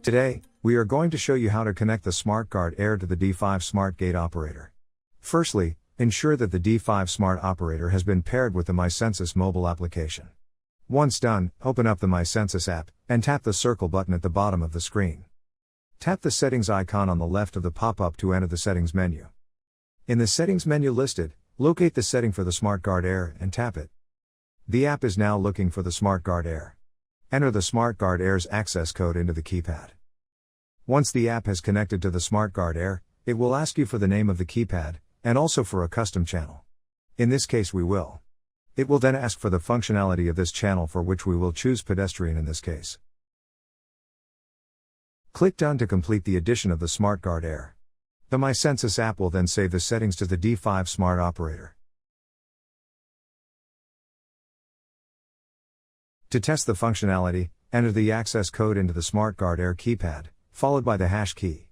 Today, we are going to show you how to connect the SmartGuardair to the D5 Smart Gate operator. Firstly, ensure that the D5 Smart operator has been paired with the MyCentsys mobile application. Once done, open up the MyCentsys app, and tap the circle button at the bottom of the screen. Tap the settings icon on the left of the pop-up to enter the settings menu. In the settings menu listed, locate the setting for the SmartGuardair and tap it. The app is now looking for the SmartGuardair. Enter the SmartGuardair's access code into the keypad. Once the app has connected to the SmartGuardair, it will ask you for the name of the keypad, and also for a custom channel. In this case we will. It will then ask for the functionality of this channel, for which we will choose pedestrian in this case. Click Done to complete the addition of the SmartGuardair. The MyCentsys app will then save the settings to the D5 Smart operator. To test the functionality, enter the access code into the SmartGuardair keypad, followed by the hash key.